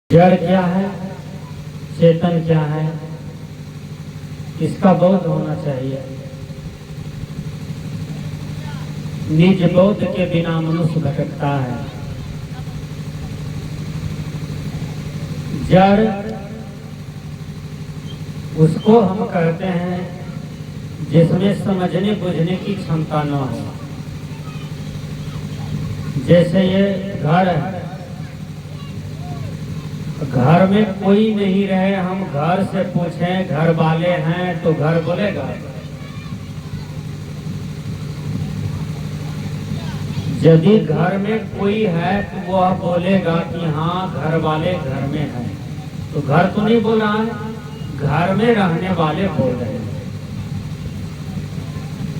जड़ क्या है, चेतन क्या है, इसका बोध होना चाहिए। निज बोध के बिना मनुष्य भटकता है। जड़ उसको हम कहते हैं जिसमें समझने बुझने की क्षमता न हो। जैसे ये घर है, घर में कोई नहीं रहे, हम घर से पूछें घर वाले हैं तो घर बोलेगा। यदि घर में कोई है तो वह बोलेगा कि हाँ घर वाले घर में हैं। तो घर तो नहीं बोल रहा है, घर में रहने वाले बोल रहे हैं।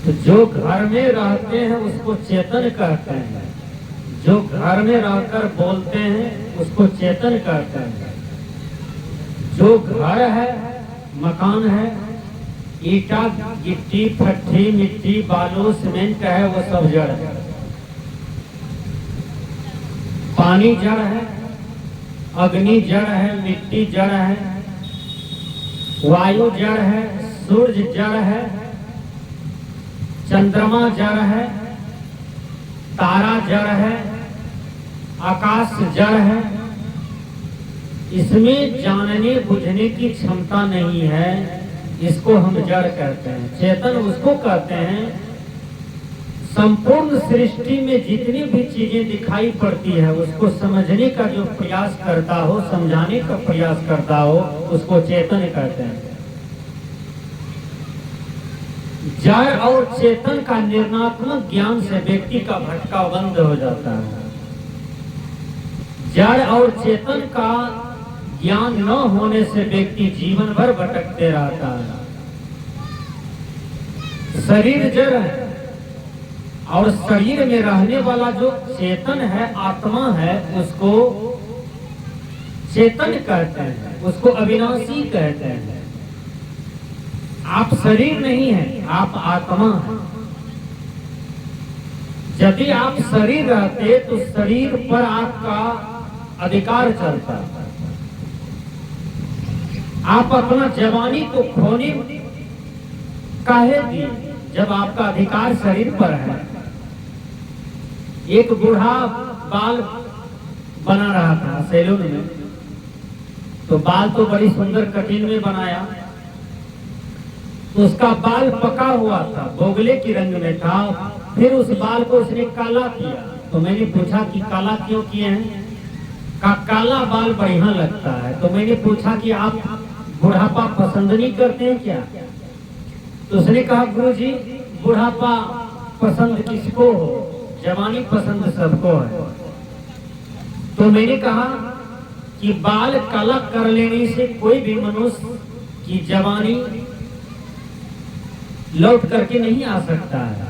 तो जो घर में रहते हैं उसको चेतन कहते हैं, जो घर में रहकर बोलते हैं उसको चेतन कहते हैं। जो घर है, मकान है, ईटा गिट्टी फट्टी मिट्टी बालू सीमेंट है, वो सब जड़ है। पानी जड़ है, अग्नि जड़ है, मिट्टी जड़ है, वायु जड़ है, सूर्य जड़ है, चंद्रमा जड़ है, तारा जड़ है, आकाश जड़ है। इसमें जानने बुझने की क्षमता नहीं है, इसको हम जड़ कहते हैं। चेतन उसको कहते हैं संपूर्ण सृष्टि में जितनी भी चीजें दिखाई पड़ती है उसको समझने का जो प्रयास करता हो, समझाने का प्रयास करता हो, उसको चेतन कहते हैं। जड़ और चेतन का निर्णात्मक ज्ञान से व्यक्ति का भटकाव बंद हो जाता है। जड़ और चेतन का ज्ञान न होने से व्यक्ति जीवन भर भटकते रहता है। शरीर जड़ है और शरीर में रहने वाला जो चेतन है, आत्मा है, उसको चेतन कहते हैं, उसको अविनाशी कहते हैं। आप शरीर नहीं है, आप आत्मा है। यदि आप शरीर रहते तो शरीर पर आपका अधिकार चलता। आप अपना जवानी को खोने काहे दिए जब आपका अधिकार शरीर पर है। एक बूढ़ा बाल बना रहा था सैलून में, तो बाल तो बड़ी सुंदर कटिंग में बनाया, तो उसका बाल पका हुआ था, बोगले की रंग में था। फिर उस बाल को उसने काला किया। तो मैंने पूछा कि काला क्यों किए हैं? काला बाल बढ़िया लगता है। तो मैंने पूछा कि आप बुढ़ापा पसंद नहीं करते हैं क्या? तो उसने कहा गुरुजी बुढ़ापा पसंद किसको हो, जवानी पसंद सबको है। तो मैंने कहा कि बाल काला कर लेने से कोई भी मनुष्य की जवानी लौट करके नहीं आ सकता है,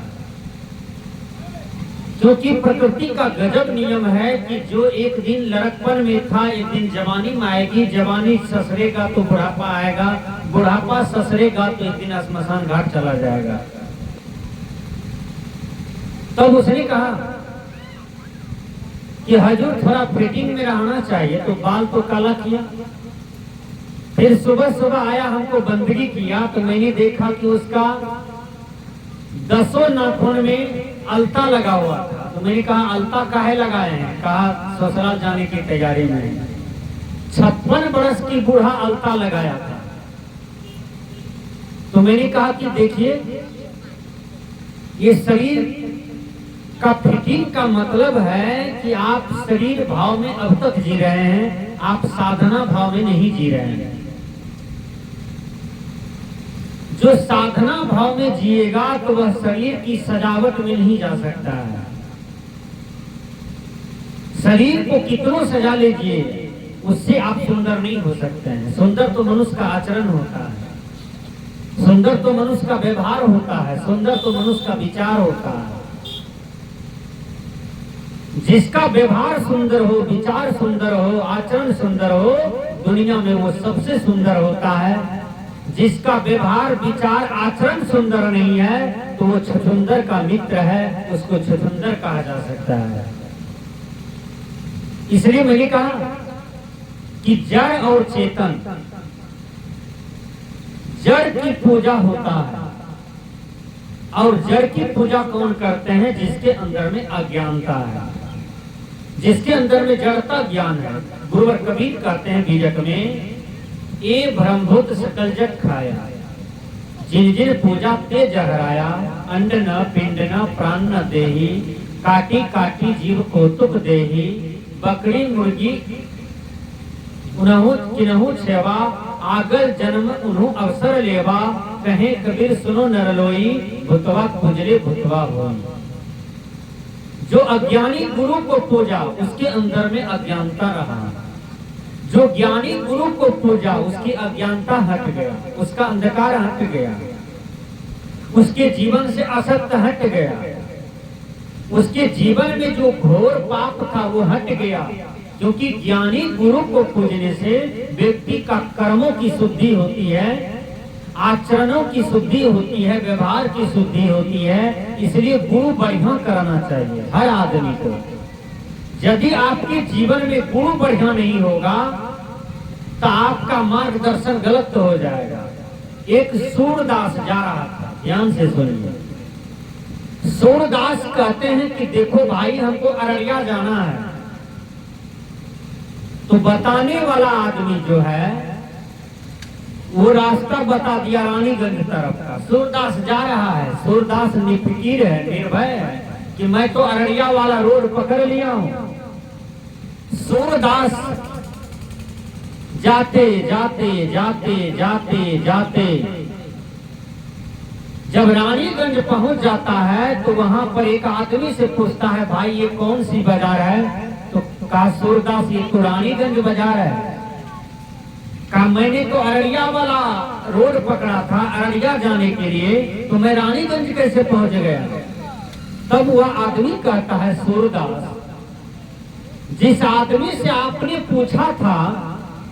क्योंकि प्रकृति का गजब नियम है कि जो एक दिन लड़कपन में था एक दिन जवानी में आएगी, जवानी ससरेगा तो बुढ़ापा आएगा, बुढ़ापा ससरेगा तो एक दिन श्मशान घाट चला जाएगा। तब उसने कहा कि हजूर थोड़ा फिटिंग में रहना चाहिए, तो बाल तो काला किया। फिर सुबह सुबह आया, हमको बंदगी किया, तो मैंने देखा कि उसका 10 नाखून में अलता लगा हुआ था। तो मैंने कहा अलता काहे लगाए हैं? कहा ससुराल जाने की तैयारी में। 56 बरस की बूढ़ा अलता लगाया था। तो मैंने कहा कि देखिए ये शरीर का फिटिंग का मतलब है कि आप शरीर भाव में अब तक जी रहे हैं, आप साधना भाव में नहीं जी रहे हैं। जो साधना भाव में जिएगा तो वह शरीर की सजावट में नहीं जा सकता है। शरीर को कितनों सजा लीजिए, उससे आप सुंदर नहीं हो सकते हैं। सुंदर तो मनुष्य का आचरण होता है, सुंदर तो मनुष्य का व्यवहार होता है, सुंदर तो मनुष्य का विचार होता है। जिसका व्यवहार सुंदर हो, विचार सुंदर हो, आचरण सुंदर हो, दुनिया में वो सबसे सुंदर होता है। जिसका व्यवहार विचार आचरण सुंदर नहीं है तो वो छछुंदर का मित्र है, उसको छछुंदर कहा जा सकता है। इसलिए मैंने कहा कि जड़ और चेतन, जड़ की पूजा होता है और जड़ की पूजा कौन करते हैं? जिसके अंदर में अज्ञानता है, जिसके अंदर में जड़ता ज्ञान है। गुरुवर कबीर कहते हैं बीजक में, ए ब्रह्मभूत सकल जग खाया, जिन जिन पूजा ते जहराया, अंड न पिंड न प्राण न देही, काटी काटी जीव कौतुक देही, बकरी मुर्गी उनहु किनहु सेवा, आगल जन्म उन्हु अवसर लेवा, कहे कबीर सुनो नरलोई, भुतवा पूजले भुतवा होई। जो अज्ञानी गुरु को पूजा उसके अंदर में अज्ञानता रहा, जो ज्ञानी गुरु को पूजा उसकी अज्ञानता हट गया, उसका अंधकार हट गया, उसके जीवन से असत्य हट गया, उसके जीवन में जो घोर पाप था वो हट गया। क्योंकि ज्ञानी गुरु को पूजने से व्यक्ति का कर्मों की शुद्धि होती है, आचरणों की शुद्धि होती है, व्यवहार की शुद्धि होती है। इसलिए गुरु बढ़िया कराना चाहिए हर आदमी को। यदि आपके जीवन में गुरु बढ़िया नहीं होगा तो आपका मार्गदर्शन गलत हो जाएगा। एक सूरदास जा रहा था, ध्यान से सुनिए। सूरदास कहते हैं कि देखो भाई हमको अररिया जाना है। तो बताने वाला आदमी जो है वो रास्ता बता दिया रानीगंज तरफ का। सूरदास जा रहा है, सूरदास निफिकीर है, निर्भय है कि मैं तो अररिया वाला रोड पकड़ लिया हूं। सूरदास जाते जाते जाते जाते जाते जब रानीगंज पहुंच जाता है तो वहां पर एक आदमी से पूछता है, भाई ये कौन सी बाजार है? तो कहा सूरदास ये तो रानीगंज बाजार है। कहा मैंने तो अररिया वाला रोड पकड़ा था अररिया जाने के लिए, तो मैं रानीगंज कैसे पहुंच गया? तब वह आदमी कहता है, सूरदास जिस आदमी से आपने पूछा था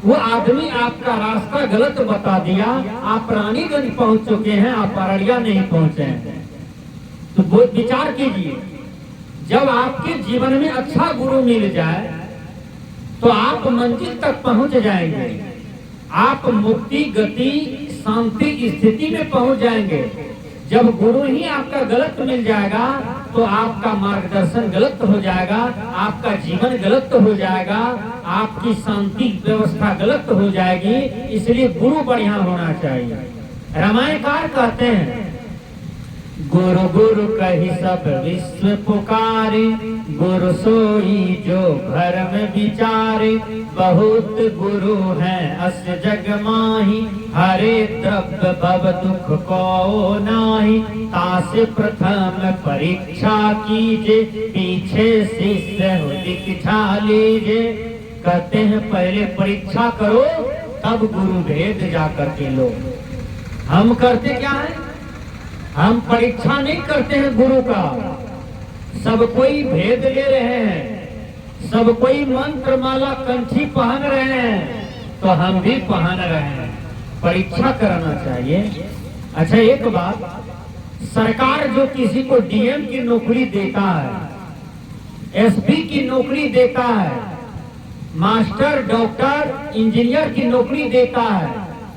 वो आदमी आपका रास्ता गलत बता दिया, आप रानीगंज पहुंच चुके हैं, आप अररिया नहीं पहुंचे हैं। तो बहुत विचार कीजिए, जब आपके जीवन में अच्छा गुरु मिल जाए तो आप मंजिल तक पहुंच जाएंगे, आप मुक्ति गति शांति स्थिति में पहुंच जाएंगे। जब गुरु ही आपका गलत मिल जाएगा तो आपका मार्गदर्शन गलत हो जाएगा, आपका जीवन गलत हो जाएगा, आपकी शांति व्यवस्था गलत हो जाएगी। इसलिए गुरु बढ़िया होना चाहिए। रामायणकार कहते हैं, गुरु गुरु कही सब विश्व पुकारे, गुरु सोई जो घर में विचारे, बहुत गुरु हैं अस जग माही, हरे द्रव्य भव दुख को नाही, तासे प्रथम परीक्षा कीजे, पीछे शिष्य दीक्षा लीजे। कहते हैं पहले परीक्षा करो तब गुरु भेद जा करके लो। हम करते क्या है? हम परीक्षा नहीं करते हैं गुरु का। सब कोई भेद ले रहे हैं, सब कोई मंत्र माला कंठी पहन रहे हैं, तो हम भी पहन रहे हैं। परीक्षा कराना चाहिए। अच्छा एक बात, सरकार जो किसी को डीएम की नौकरी देता है, एसपी की नौकरी देता है, मास्टर डॉक्टर इंजीनियर की नौकरी देता है,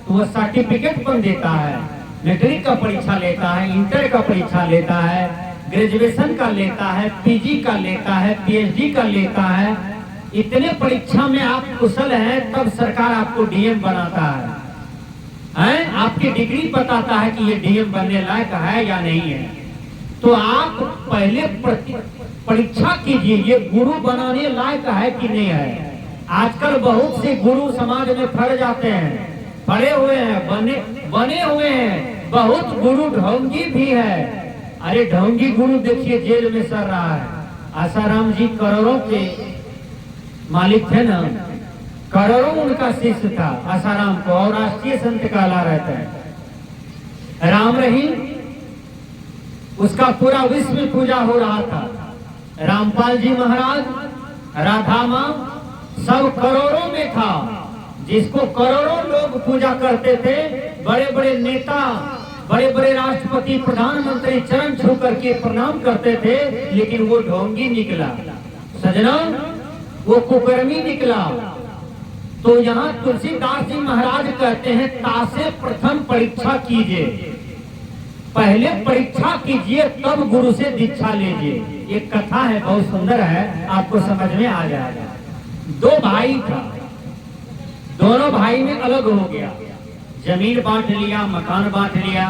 तो वह सर्टिफिकेट पर देता है। मैट्रिक का परीक्षा लेता है, इंटर का परीक्षा लेता है, ग्रेजुएशन का लेता है, पीजी का लेता है, पीएचडी का लेता है। इतने परीक्षा में आप कुशल हैं तब सरकार आपको डीएम बनाता है, आपकी डिग्री बताता है कि ये डीएम बनने लायक है या नहीं है। तो आप पहले परीक्षा कीजिए, ये गुरु बनाने लायक है कि नहीं है। आजकल बहुत से गुरु समाज में फड़ जाते हैं, पड़े हुए हैं, बने हुए हैं। बहुत गुरु ढोंगी भी है। अरे ढोंगी गुरु देखिए जेल में सड़ रहा है। आसाराम जी करोड़ों के मालिक थे ना, करोड़ों उनका शिष्य था आसाराम को, और राष्ट्रीय संत कहला रहता है। राम रहीम उसका पूरा विश्व में पूजा हो रहा था। रामपाल जी महाराज, राधा मां, सब करोड़ों में था, जिसको करोड़ों लोग पूजा करते थे। बड़े बड़े नेता, बड़े बड़े राष्ट्रपति, प्रधानमंत्री चरण छू करके प्रणाम करते थे, लेकिन वो ढोंगी निकला। सजना, वो कुकर्मी निकला। तो यहाँ तुलसीदास जी महाराज कहते हैं तासे प्रथम परीक्षा कीजिए, पहले परीक्षा कीजिए तब गुरु से दीक्षा लीजिए। एक कथा है, बहुत सुंदर है, आपको समझ में आ जाएगा। दो भाई था, दोनों भाई में अलग हो गया, जमीन बांट लिया, मकान बांट लिया,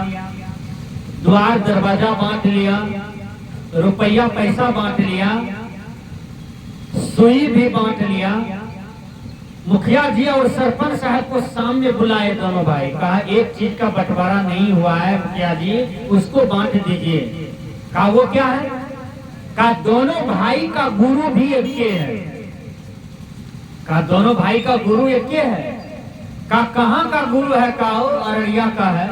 द्वार दरवाजा बांट लिया, रुपया पैसा बांट लिया, सुई भी बांट लिया। मुखिया जी और सरपंच साहब को सामने बुलाए दोनों भाई, कहा एक चीज का बंटवारा नहीं हुआ है मुखिया जी, उसको बांट दीजिए। कहा वो क्या है? कहा दोनों भाई का गुरु भी एक है। कहा दोनों भाई का गुरु एक है। कहा कहाँ का गुरु है? कहा अररिया का है।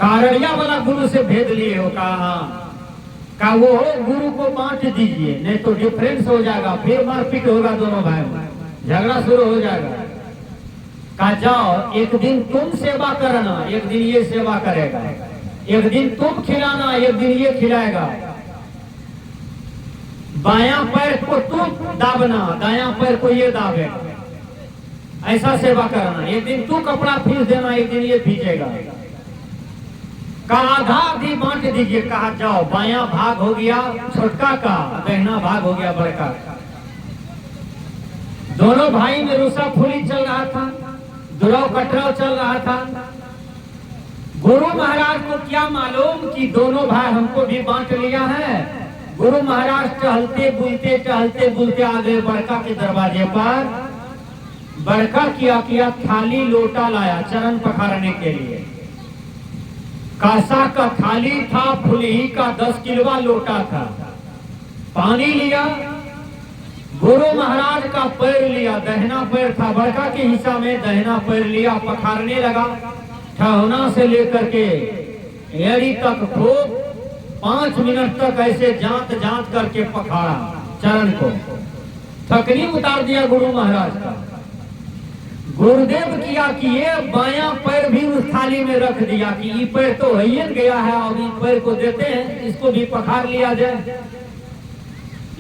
कहा अररिया वाला गुरु से भेद लिए हो? कहा हाँ। का वो गुरु को बांट दीजिए, नहीं तो डिफरेंस हो जाएगा, फिर मारपीट होगा, दोनों भाई में झगड़ा शुरू हो जाएगा। कहा जाओ, एक दिन तुम सेवा करना, एक दिन ये सेवा करेगा, एक दिन तुम खिलाना, एक दिन ये खिलाएगा। बायां पैर को तुम दाबना, दायां पैर को ये दाबेगा, ऐसा सेवा करना। एक दिन तू कपड़ा फीस देना, एक दिन ये फींचेगा। कहा आधा आधी बांट दीजिए। कहा जाओ, बायां भाग हो गया छोटका का, दहिना भाग हो गया बड़का का। दोनों भाई में रूसा फूली चल रहा था, दुराव कटराव चल रहा था। गुरु महाराज को क्या मालूम कि दोनों भाई हमको भी बांट लिया है। गुरु महाराज टहलते बुलते आ गए बड़का के दरवाजे पर। बड़का किया थाली लोटा लाया चरण पखारने के लिए। कासा का थाली था, फुलही का 10 किलोवा लोटा था। पानी लिया, गुरु महाराज का पैर लिया, दहिना पैर था बड़का के हिस्सा में, दहिना पैर लिया, पखारने लगा। ठहना से लेकर के एड़ी तक खूब 5 मिनट तक ऐसे जांच करके पखाड़ा चरण को। थकनी उतार दिया गुरु महाराज का। गुरुदेव किया कि ये बायां पैर भी उस थाली में रख दिया कि ये पैर तो है गया है, और इस पैर को देते हैं, इसको भी पखार लिया जाए।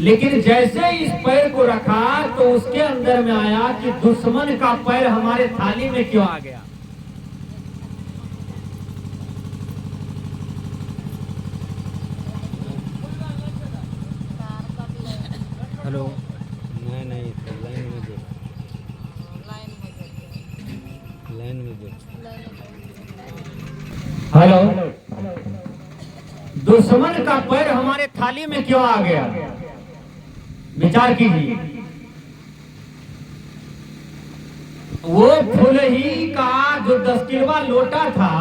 लेकिन जैसे इस पैर को रखा तो उसके अंदर में आया कि दुश्मन का पैर हमारे थाली में क्यों आ गया। हेलो, नहीं लाइन में दे। हेलो, दुश्मन का पैर हमारे थाली में क्यों आ गया? विचार कीजिए। वो फुलही का जो 10 किलोवा लोटा था,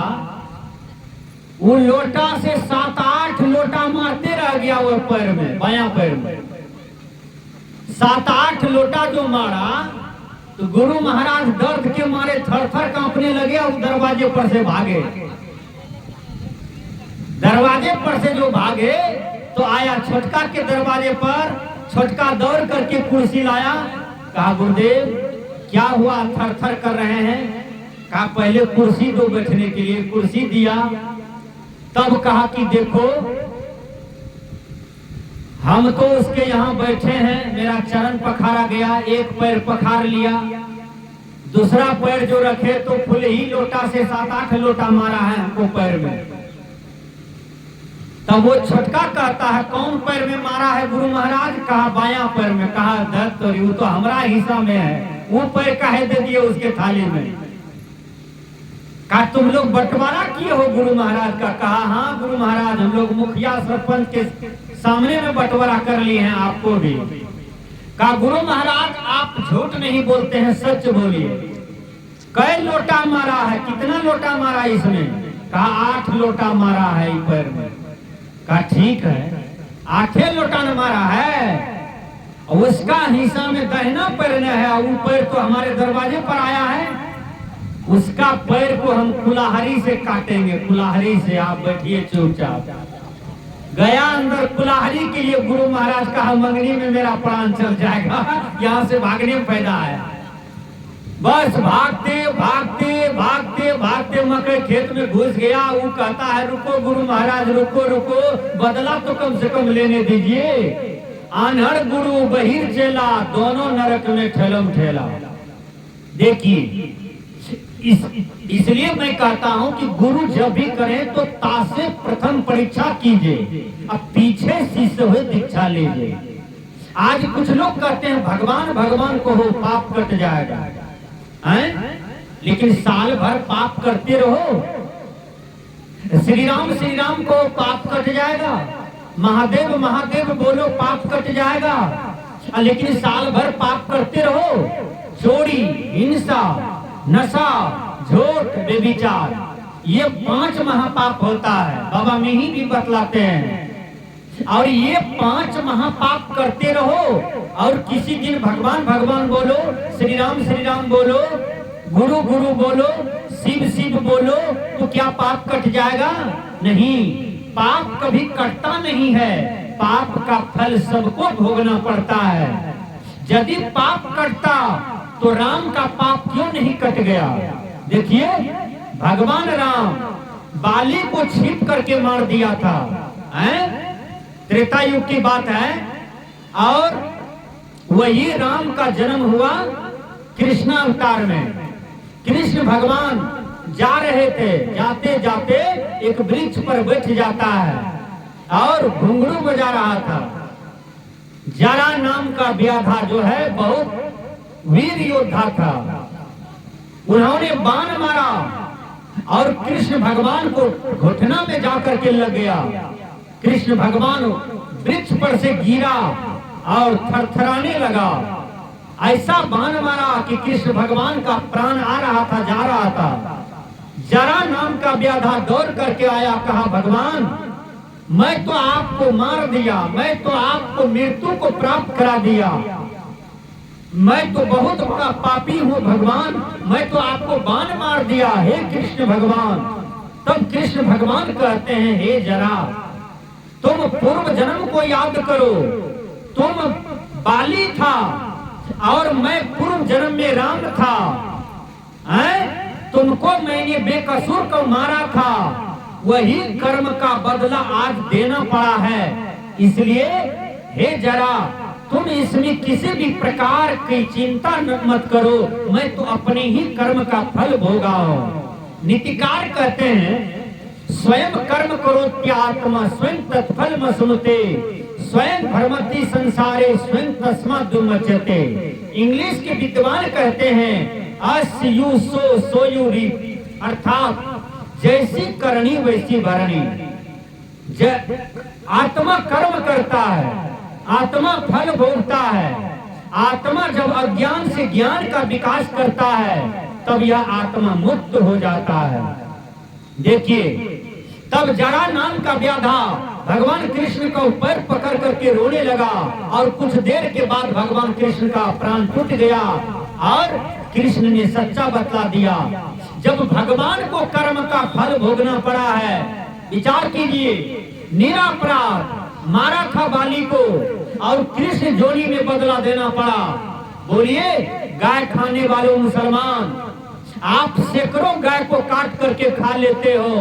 वो लोटा से 7-8 लोटा मारते रह गया वो पैर में, बायां पैर में। 7-8 लोटा जो मारा तो गुरु महाराज दर्द के मारे थर-थर कांपने लगे और दरवाजे पर से भागे। दरवाजे पर से जो भागे तो आया छोटका के दरवाजे पर। छोटका दौड़ करके कुर्सी लाया। कहा गुरुदेव क्या हुआ, थर-थर कर रहे हैं? कहा पहले कुर्सी दो बैठने के लिए। कुर्सी दिया। तब कहा कि देखो, हम तो उसके यहाँ बैठे हैं, मेरा चरण पखारा गया, एक पैर पखार लिया, दूसरा पैर जो रखे तो फुल ही लोटा से 7-8 लोटा मारा है हमको पैर में। तब वो छोटका कहता है कौन पैर में मारा है गुरु महाराज? कहा बायां पैर में। कहा दर्द तो वो तो हमारा हिस्सा में है, वो पैर काहे दे दिए उसके थाली में? कहा तुम लोग बंटवारा किए हो गुरु महाराज का? कहा हाँ गुरु महाराज, हम लोग मुखिया सरपंच के सामने में बंटवारा कर लिए हैं, आपको भी। कहा गुरु महाराज आप झूठ नहीं बोलते हैं, सच बोलिए, कई लोटा मारा है? कितना लोटा मारा इसमें? कहा 8 लोटा मारा है इस पैर में। कहा ठीक है, 8 लोटा ने मारा है, उसका हिस्सा में दाहिना पैर ने है, वो पैर तो हमारे दरवाजे पर आया है, उसका पैर को हम कुल्हाड़ी से काटेंगे, कुल्हाड़ी से। आप बैठिए चुपचाप। गया अंदर कुल्हाड़ी के लिए। गुरु महाराज कहा मंगनी में मेरा प्राण चल जाएगा, यहाँ से भागने में फायदा है। बस भागते मकई खेत में घुस गया। वो कहता है रुको गुरु महाराज, रुको, बदला तो कम से कम लेने दीजिए। आन्हर गुरु बहिर चेला, दोनों नरक में ठेलम ठेला। देखिए, इसलिए मैं कहता हूं कि गुरु जब भी करें तो ता से प्रथम परीक्षा कीजिए, अब पीछे शिष्य हुए दीक्षा लीजिए। आज कुछ लोग कहते हैं भगवान भगवान को हो पाप कट जाएगा, हैं? लेकिन साल भर पाप करते रहो। श्री राम को पाप कट जाएगा, महादेव महादेव बोलो पाप कट जाएगा, लेकिन साल भर पाप करते रहो। चोरी, हिंसा, नशा, झूठ, व्यभिचार, ये 5 महापाप होता है। बाबा मिही भी बतलाते हैं। और ये 5 महापाप करते रहो और किसी दिन भगवान भगवान बोलो, श्री राम बोलो, गुरु गुरु बोलो, शिव शिव बोलो, तो क्या पाप कट जाएगा? नहीं, पाप कभी कटता नहीं है। पाप का फल सबको भोगना पड़ता है। यदि पाप कटता तो राम का पाप क्यों नहीं कट गया? देखिए, भगवान राम बाली को छीप करके मार दिया था, हैं? त्रेता युग की बात है। और वही राम का जन्म हुआ कृष्ण अवतार में। कृष्ण भगवान जा रहे थे, जाते जाते एक वृक्ष पर बैठ जाता है और घुंघरू बजा रहा था। जरा नाम का व्याधा जो है बहुत वीर योद्धा था। उन्होंने बाण मारा और कृष्ण भगवान को घुटना में जाकर के लग गया। कृष्ण भगवान वृक्ष पर से गिरा और थरथराने लगा। ऐसा बाण मारा कि कृष्ण भगवान का प्राण आ रहा था, जा रहा था। जरा नाम का व्याधा दौड़ करके आया, कहा भगवान मैं तो आपको मार दिया, मैं तो आपको मृत्यु को प्राप्त करा दिया, मैं तो बहुत बड़ा पापी हूँ भगवान, मैं तो आपको बाण मार दिया, हे कृष्ण भगवान। तब कृष्ण भगवान कहते हैं, हे जरा तुम पूर्व जन्म को याद करो, तुम बाली था और मैं पूर्व जन्म में राम था, हैं? तुमको मैंने बेकसूर को मारा था, वही कर्म का बदला आज देना पड़ा है। इसलिए हे जरा तुम इसमें किसी भी प्रकार की चिंता मत करो, मैं तो अपने ही कर्म का फल भोगाऊं। नीतिकार कहते हैं, स्वयं कर्म करो त्यात्मा स्वयं तत्फल मसुनुते, स्वयं भ्रमति संसारे स्वयं तस्मात् दुर्मच्यते। इंग्लिश के विद्वान कहते हैं, as you sow you reap, अर्थात जैसी करनी वैसी भरनी। आत्मा कर्म करता है, आत्मा फल भोगता है। आत्मा जब अज्ञान से ज्ञान का विकास करता है तब यह आत्मा मुक्त हो जाता है। देखिए, तब जरा नाम का व्याधा भगवान कृष्ण का पैर पकड़ करके रोने लगा और कुछ देर के बाद भगवान कृष्ण का प्राण टूट गया और कृष्ण ने सच्चा बतला दिया। जब भगवान को कर्म का फल भोगना पड़ा है, विचार कीजिए, निरापराध मारा था बाली को और कृष्ण जोड़ी में बदला देना पड़ा। बोलिए, गाय खाने वाले मुसलमान, आप सैकड़ों गाय को काट करके खा लेते हो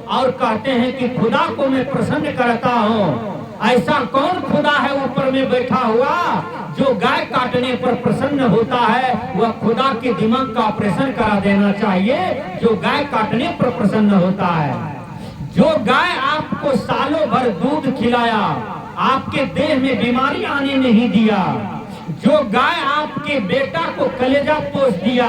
और कहते हैं कि खुदा को मैं प्रसन्न करता हूँ। ऐसा कौन खुदा है ऊपर में बैठा हुआ जो गाय काटने पर प्रसन्न होता है? वह खुदा के दिमाग का ऑपरेशन करा देना चाहिए जो गाय काटने पर प्रसन्न होता है। जो गाय आपको सालों भर दूध खिलाया, आपके देह में बीमारी आने नहीं दिया, जो गाय आपके बेटा को कलेजा पोस दिया,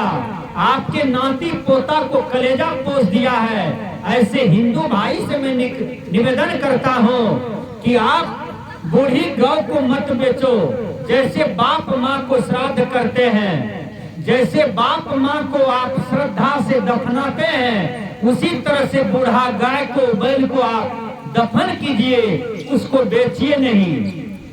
आपके नाती पोता को कलेजा पोस दिया है, ऐसे हिंदू भाई से मैं निवेदन करता हूँ कि आप बूढ़ी गौ को मत बेचो। जैसे बाप माँ को श्राद्ध करते हैं, जैसे बाप माँ को आप श्रद्धा से दफनाते हैं, उसी तरह से बूढ़ा गाय को, बैल को आप दफन कीजिए, उसको बेचिए नहीं।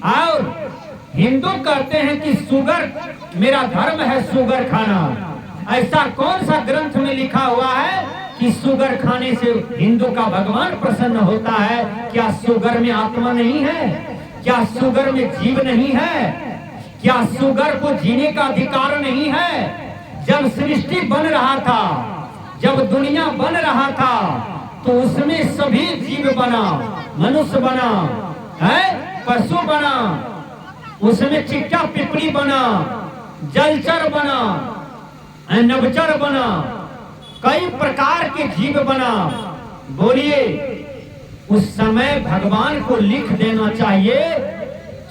और हिंदू कहते हैं कि शुगर, मेरा धर्म है शुगर खाना। ऐसा कौन सा ग्रंथ में लिखा हुआ है कि शुगर खाने से हिंदू का भगवान प्रसन्न होता है? क्या शुगर में आत्मा नहीं है? क्या शुगर में जीव नहीं है? क्या शुगर को जीने का अधिकार नहीं है? जब सृष्टि बन रहा था, जब दुनिया बन रहा था, तो उसमें सभी जीव बना, मनुष्य बना, है पशु बना, उसमें चिट्टा पिपड़ी बना, जलचर बना, नभचर बना, कई प्रकार के जीव बना। बोलिए, उस समय भगवान को लिख देना चाहिए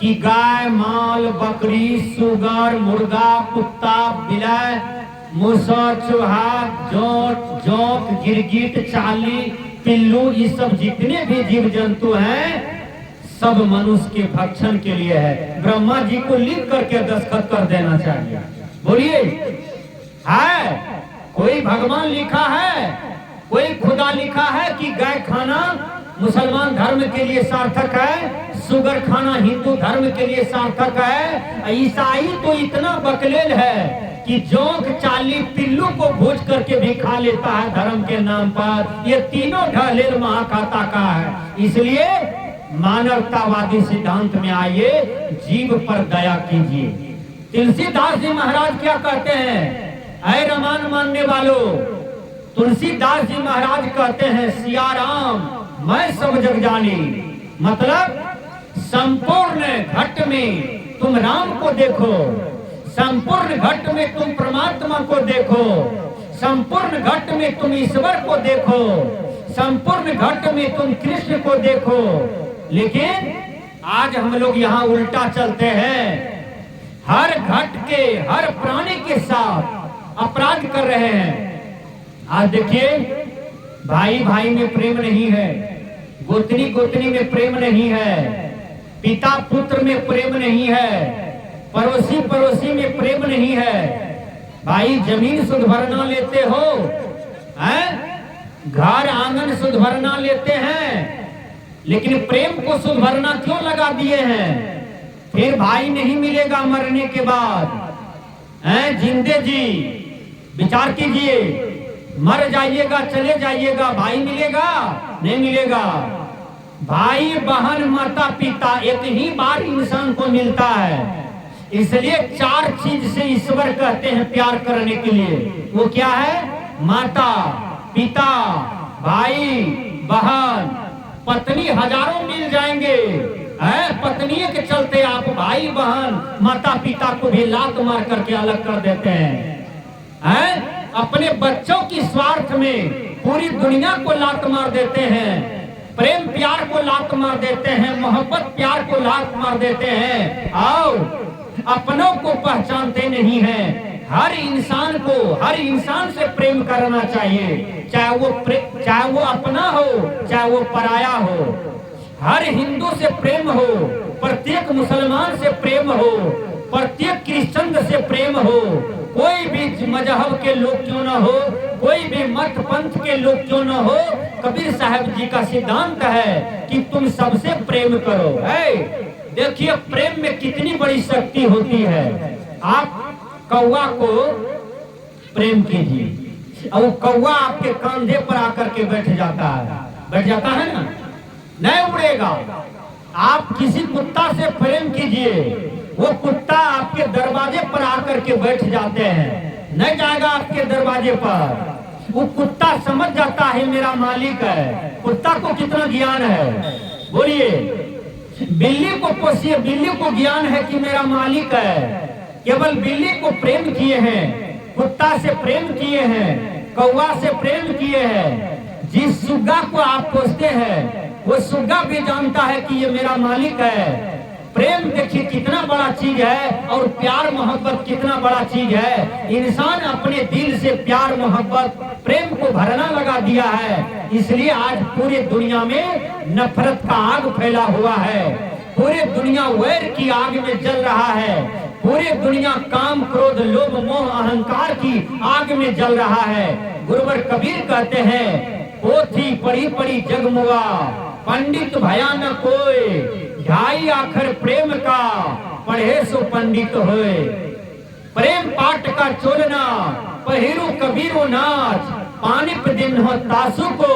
कि गाय, माल, बकरी, सुगर, मुर्गा, कुत्ता, बिलाय, मूसा, चूहा, जोंक, गिरगिट, चाली, पिल्लू, ये सब जितने भी जीव जंतु हैं सब मनुष्य के भक्षण के लिए है। ब्रह्मा जी को लिख करके दस्तखत कर देना चाहिए। बोलिए, है कोई भगवान लिखा है, कोई खुदा लिखा है कि गाय खाना मुसलमान धर्म के लिए सार्थक है, सुगर खाना हिंदू धर्म के लिए सार्थक है। ईसाई तो इतना बकलेल है कि जोंक, चाली, पिल्लू को भोज करके भी खा लेता है धर्म के नाम पर। ये तीनों ढलेल महाकाता का है। इसलिए मानवतावादी सिद्धांत में आइए, जीव पर दया कीजिए। तुलसीदास जी महाराज क्या कहते हैं? ऐ रमान मानने वालों, तुलसीदास जी महाराज कहते हैं, सिया राम मैं सब जग जानी। मतलब संपूर्ण घट में तुम राम को देखो, संपूर्ण घट में तुम परमात्मा को देखो, संपूर्ण घट में तुम ईश्वर को देखो, संपूर्ण घट में तुम कृष्ण को देखो। लेकिन आज हम लोग यहाँ उल्टा चलते हैं, हर घट के, हर प्राणी के साथ अपराध कर रहे हैं। आज देखिए, भाई भाई में प्रेम नहीं है, गोतनी गोतनी में प्रेम नहीं है, पिता पुत्र में प्रेम नहीं है, पड़ोसी पड़ोसी में प्रेम नहीं है। भाई जमीन शुद्ध भरना लेते हो, हैं? घर आंगन शुद्ध भरना लेते हैं, लेकिन प्रेम को शुद्ध भरना क्यों लगा दिए हैं? फिर भाई नहीं मिलेगा मरने के बाद। हैं जिंदे जी विचार कीजिए, मर जाइएगा, चले जाइएगा, भाई मिलेगा? नहीं मिलेगा। भाई बहन माता पिता एक ही बार इंसान को मिलता है। इसलिए 4 चीज से ईश्वर कहते हैं प्यार करने के लिए। वो क्या है? माता पिता, भाई बहन, पत्नी हजारों मिल जाएंगे, है पत्नी के चलते आप भाई बहन माता पिता को भी लात मार करके अलग कर देते हैं। अपने बच्चों की स्वार्थ में पूरी दुनिया को लात मार देते हैं, प्रेम प्यार को लात मार देते हैं, मोहब्बत प्यार को लात मार देते हैं, और अपनों को पहचानते नहीं हैं। हर इंसान को, हर इंसान से प्रेम करना चाहिए, चाहे वो अपना हो, चाहे वो पराया हो। हर हिंदू से प्रेम हो, प्रत्येक मुसलमान से प्रेम हो, प्रत्येक क्रिश्चियन से प्रेम हो, कोई भी मजहब के लोग क्यों न हो, कोई भी मत पंथ के लोग क्यों न हो, कबीर साहब जी का सिद्धांत है कि तुम सबसे प्रेम करो। देखिए प्रेम में कितनी बड़ी शक्ति होती है। आप कौवा को प्रेम कीजिए और कौवा आपके कंधे पर आकर के बैठ जाता है ना, नहीं उड़ेगा। आप किसी कुत्ता से प्रेम कीजिए, वो कुत्ता आपके दरवाजे पर आकर के बैठ जाते हैं, नहीं जाएगा आपके दरवाजे पर। वो कुत्ता समझ जाता है मेरा मालिक है। कुत्ता को कितना ज्ञान है, बोलिए। बिल्ली को पोसिए, बिल्ली को ज्ञान है कि मेरा मालिक है। केवल बिल्ली को प्रेम किए हैं, कुत्ता से प्रेम किए हैं, कौवा से प्रेम किए हैं। जिस सुग्गा को आप पोसते हैं वो सुग्गा भी जानता है कि ये मेरा मालिक है। प्रेम देखिए कितना बड़ा चीज है, और प्यार मोहब्बत कितना बड़ा चीज है। इंसान अपने दिल से प्यार मोहब्बत प्रेम को भरना लगा दिया है। इसलिए आज पूरी दुनिया में नफरत का आग फैला हुआ है, पूरी दुनिया वैर की आग में जल रहा है, पूरी दुनिया काम क्रोध लोभ मोह अहंकार की आग में जल रहा है। गुरुवर कबीर कहते हैं, पोथी पढ़ी पढ़ी जगमुआ, पंडित भया न कोई, ढाई आखर प्रेम का, पढ़े सो पंडित होए। प्रेम पाठ का चोलना, पहिरू कबीरो नाच, पानिप दिन हो तासु को,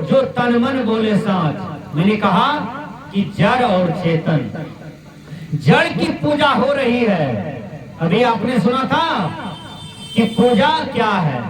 जो तन मन बोले साच। मैंने कहा कि जड़ और चेतन, जड़ की पूजा हो रही है। अभी आपने सुना था कि पूजा क्या है,